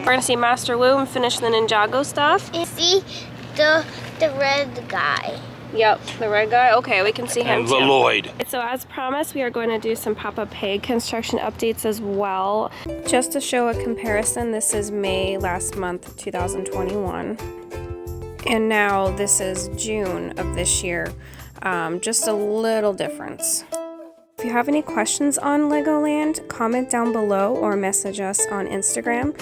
We're gonna see Master Wu and finish the Ninjago stuff. You see the red guy. Yep, the red guy. Okay, we can see him too. Lloyd. So as promised, we are going to do some Peppa Pig construction updates as well. Just to show a comparison, this is May last month, 2021. And now this is June of this year. Just a little difference. If you have any questions on Legoland, comment down below or message us on Instagram.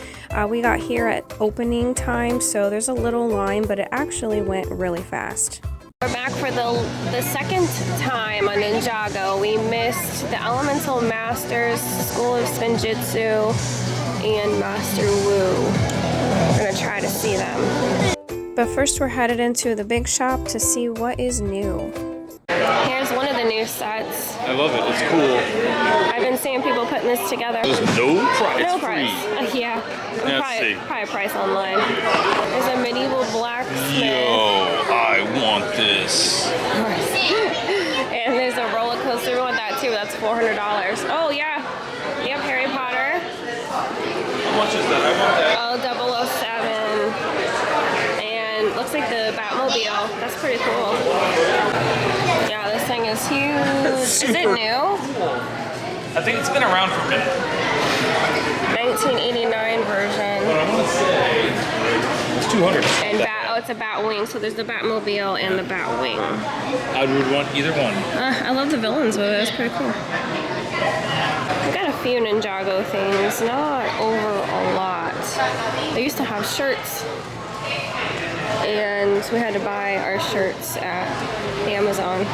We got here at opening time, so there's a little line, but it actually went really fast. We're back for the second time on Ninjago. We missed the Elemental Masters, School of Spinjitzu, and Master Wu. We're gonna try to see them. But first we're headed into the big shop to see what is new. Here's one of the new sets. I love it. It's cool. I've been seeing people putting this together. There's no price. No price. Yeah. Probably a price online. There's a medieval blacksmith. Yo, I want this. And there's a roller coaster. We want that too. That's $400. Oh yeah. Yep, Harry Potter. How much is that? I want that. Oh, 007. And looks like the Batmobile. That's pretty cool. Yeah, this thing is huge. Is it new? Cool. I think it's been around for a minute. 1989 version. But I want to say it's 200. And it's a Batwing. So there's the Batmobile and the Batwing. I would want either one. I love the villains with it. It's pretty cool. I got a few Ninjago things, not over a lot. They used to have shirts, and we had to buy our shirts at Amazon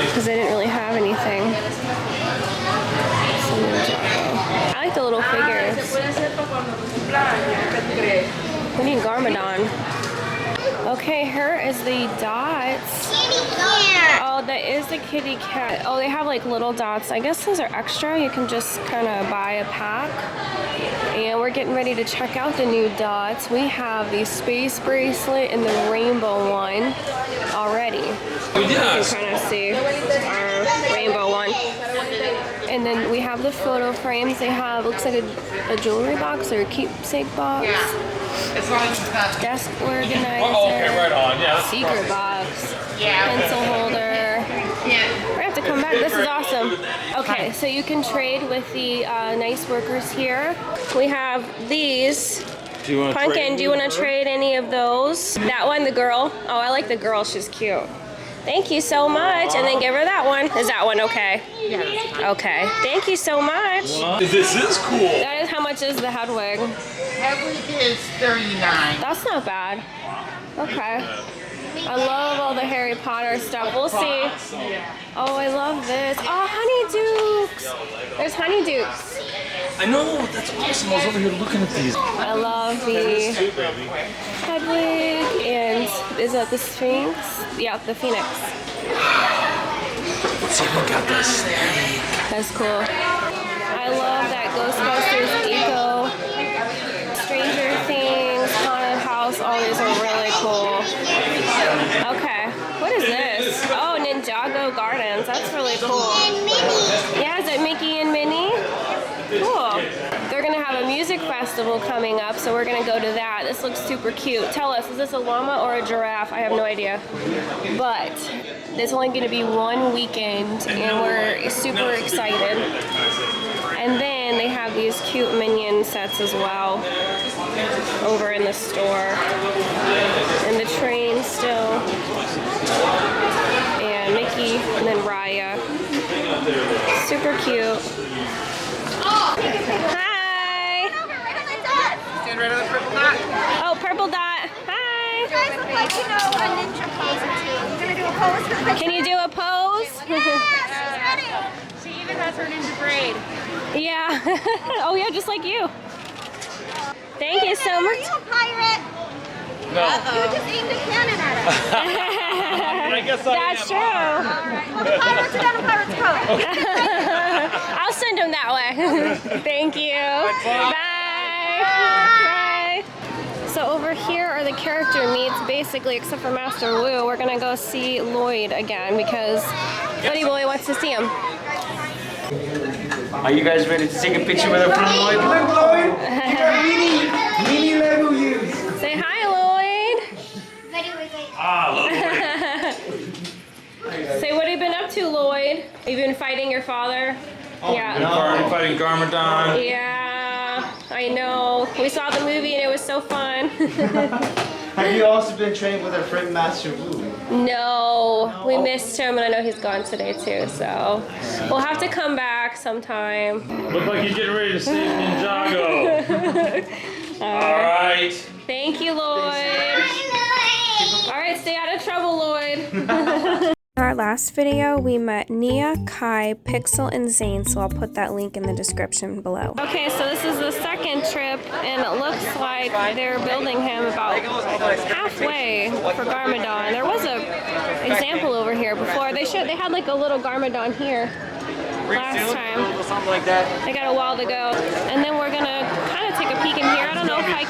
because they didn't really have anything. So Ninjago. I like the little figures. We need Garmadon. Okay, here is the dots. Kitty cat. Oh, that is the kitty cat. Oh, they have like little dots. I guess those are extra. You can just kind of buy a pack. And we're getting ready to check out the new dots. We have the space bracelet and the rainbow one already. Yes. You can kind of see our rainbow one. And then we have the photo frames. They have, looks like a jewelry box or a keepsake box. Desk organizer. Oh, okay, right on. Yeah. Secret box. Pencil holder. We're gonna have to come back. This is awesome. Okay, so you can trade with the nice workers here. We have these. Pumpkin, do you want to trade any of those? That one, the girl. Oh, I like the girl. She's cute. Thank you so much. And then give her that one. Is that one okay? Yeah. Okay. Thank you so much. This is cool. That is, how much is the Hedwig? Hedwig is $39. That's not bad. Okay. I love all the Harry Potter stuff. We'll see. Oh, I love this. Oh, Honeydukes. There's Honeydukes. I know. That's awesome. I was over here looking at these. I love the Hedwig and is that the Sphinx? Yeah, the Phoenix. Let's see if we got this snake. That's cool. I love that Ghostbusters Eco, Stranger Things, Haunted House. All these are really cool. Okay, what is this? Oh, Ninjago Gardens. That's really cool. Yeah, is it Mickey and Minnie? Cool. They're gonna have a music festival coming up, so we're gonna go to that. This looks super cute. Tell us, is this a llama or a giraffe? I have no idea. But it's only gonna be one weekend, and we're super excited. And then they have these cute minion sets as well over in the store. And the train still. And Mickey, and then Raya. Super cute. Hi! Stand right on the purple dot. Oh, purple dot. Hi! You guys look like you know a ninja pose or two. You gonna do a pose for the picture? Can you do a pose? Yes, she's ready. She even has her ninja braid. Yeah. Oh yeah, just like you. Thank you so Are much. you a pirate? No. You just aimed a cannon at us. I guess I That's am. true. Well, the pirates are down in Pirate's Cove. I'll send them that way. Thank you. Bye. Bye. So over here are the character meets, basically, except for Master Wu. We're gonna go see Lloyd again because Buddy Boy wants to see him. Are you guys ready to take a picture with our friend Lloyd? Lloyd, you got a meeting. Ah, Lloyd. Say, what have you been up to, Lloyd? Have you been fighting your father? Yeah. Fighting Garmadon. Yeah, I know. We saw the movie and it was so fun. Have you also been training with our friend Master Wu? No, we missed him, and I know he's gone today too. So we'll have to come back sometime. Look like you're getting ready to save Ninjago. All right. Thank you, Lloyd. All right, stay out of trouble, Lloyd. In our last video, we met Nia, Kai, Pixel, and Zane, so I'll put that link in the description below. Okay, so this is the second trip, and it looks like they're building him about halfway for Garmadon. There was a example over here before. They had like a little Garmadon here last time. Something like that. They got a while to go, and then we're gonna kind of take a peek in here. I don't know if I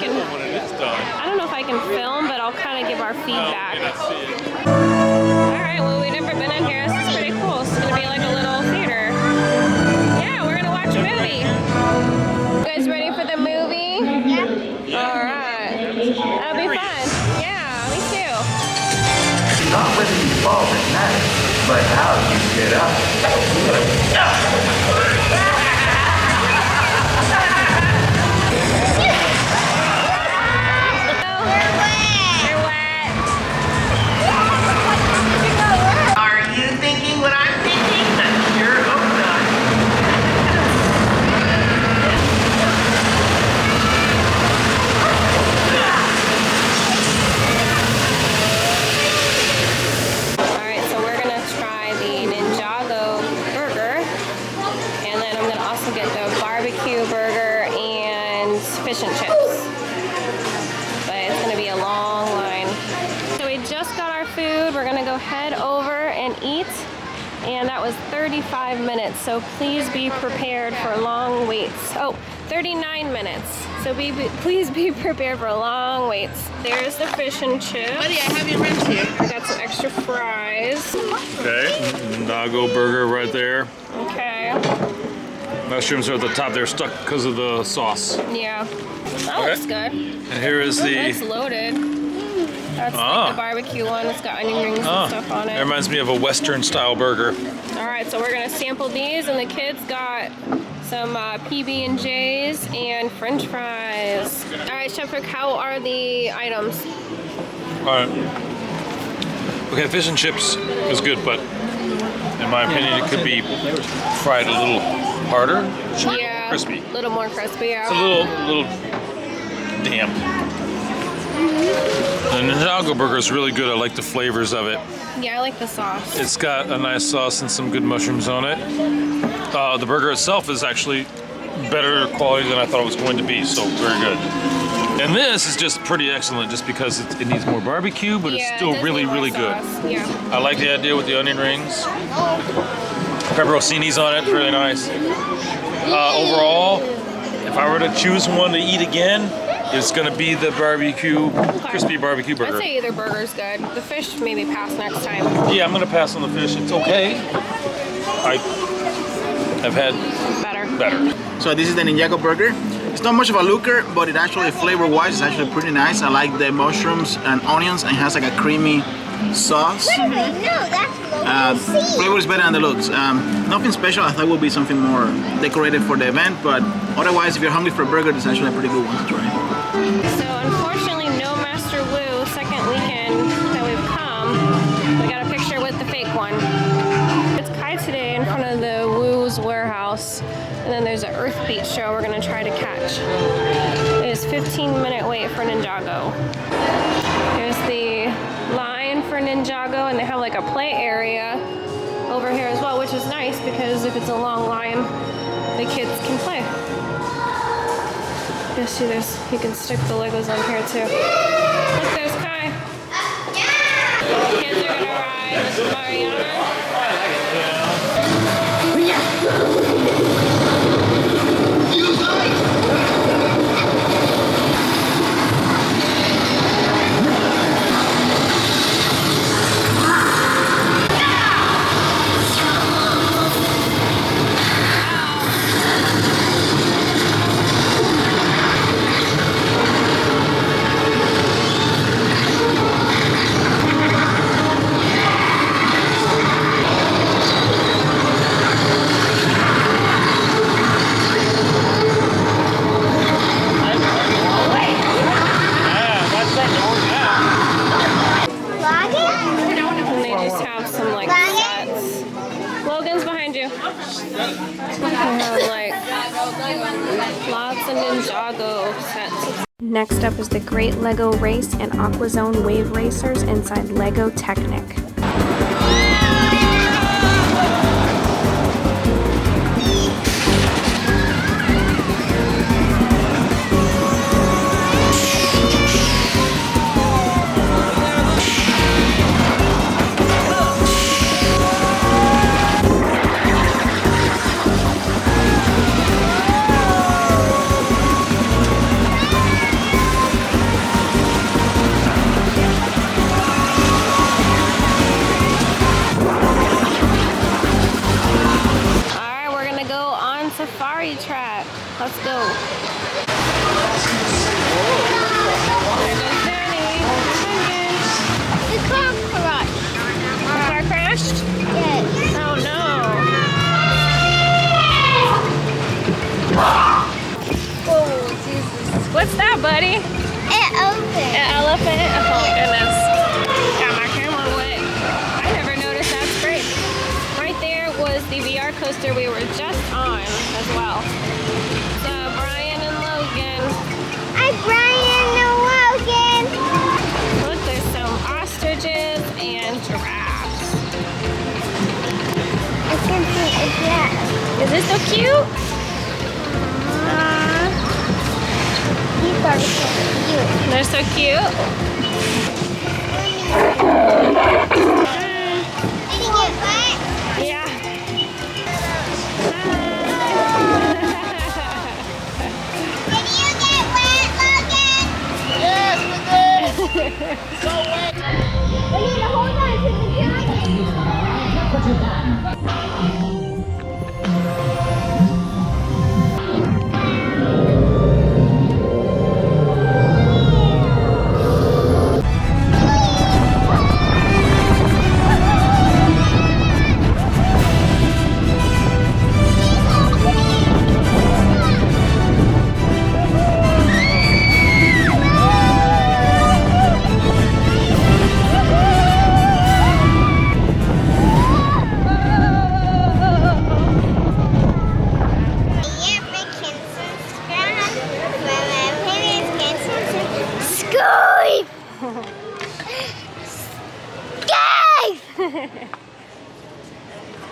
can film, but I'll kind of give our feedback. Alright, well, we've never been in here. This is pretty cool. It's gonna be like a little theater. Yeah, we're gonna watch a movie. You guys ready for the movie? Yeah. Alright. That'll be fun. Yeah, me too. Not whether you fall that matters, but how you get up. You're wet. Are you thinking what I'm thinking? Sure hope not. Alright, so we're gonna try the Ninjago burger, and then I'm gonna also get the barbecue burger and fish and chips. But it's gonna be a long line. So we just got our food. We're gonna go head over and eat, and that was 35 minutes. So please be prepared for long waits. Oh, 39 minutes. So please be prepared for long waits. There's the fish and chips. Buddy, I have your wrench here. I got some extra fries. Okay, Ninjago burger right there. Okay. Mushrooms are at the top. They're stuck because of the sauce. Yeah. That looks good. And here is It's the. loaded. That's like the barbecue one. It's got onion rings and stuff on It it. reminds me of a Western style burger. Alright, so we're gonna sample these, and the kids got some PB&Js and French fries. Alright, Chef Rick, how are the items? Alright. Okay, fish and chips is good, but in my opinion, it could be fried a little harder. Yeah, Crispy. a little more crispy, It's a yeah. little damp. The Ninjago burger is really good. I like the flavors of it. Yeah, I like the sauce. It's got a nice sauce and some good mushrooms on it. The burger itself is actually better quality than I thought it was going to be, so very good. And this is just pretty excellent just because it needs more barbecue, but it's Yeah, it still does really, need more really good. sauce. Yeah. I like the idea with the onion rings. Pepperoncinis on it, really nice. Overall, if I were to choose one to eat again, it's gonna be the crispy barbecue burger. I'd say either burger's good. The fish maybe pass next time. Yeah, I'm gonna pass on the fish. It's okay. I've had better. So this is the Ninjago burger. It's not much of a looker, but it actually flavor-wise is actually pretty nice. I like the mushrooms and onions, and it has like a creamy sauce. No, that's Flavor is better than the looks. Nothing special. I thought it would be something more decorated for the event, but otherwise, if you're hungry for a burger, it's actually a pretty good one to try. So unfortunately, no Master Wu second weekend that we've come. We got a picture with the fake one. It's Kai today in front of the Wu's warehouse, and then there's an Earth Beat show we're gonna try to catch. It is 15-minute wait for Ninjago. There's the line for Ninjago, and they have like a play area over here as well, which is nice because if it's a long line, the kids can play. You see this? You can stick the Legos on here too. Look, there's Kai. Kids are gonna ride with Mariana. Ninjago sets. Next up is the Great Lego Race and Aqua Zone Wave Racers inside Lego Technic. Safari track. Let's go. There goes Danny. The car crashed. The car crashed? Yes. Oh no. Oh Jesus. What's that, buddy? It opened. An elephant? Oh my goodness. Got my camera wet. I never noticed that spray. Right there was the VR coaster we were just on as well. So Brian and Logan. Hi, Brian and Logan. Look, there's some ostriches and giraffes. I can see a giraffe. Is this so cute? These are so cute. They're so cute. Did you get wet? Yeah. Did you get wet, Logan? Yes, we did. So wet. We need to hold on to the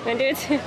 Wanna do it too?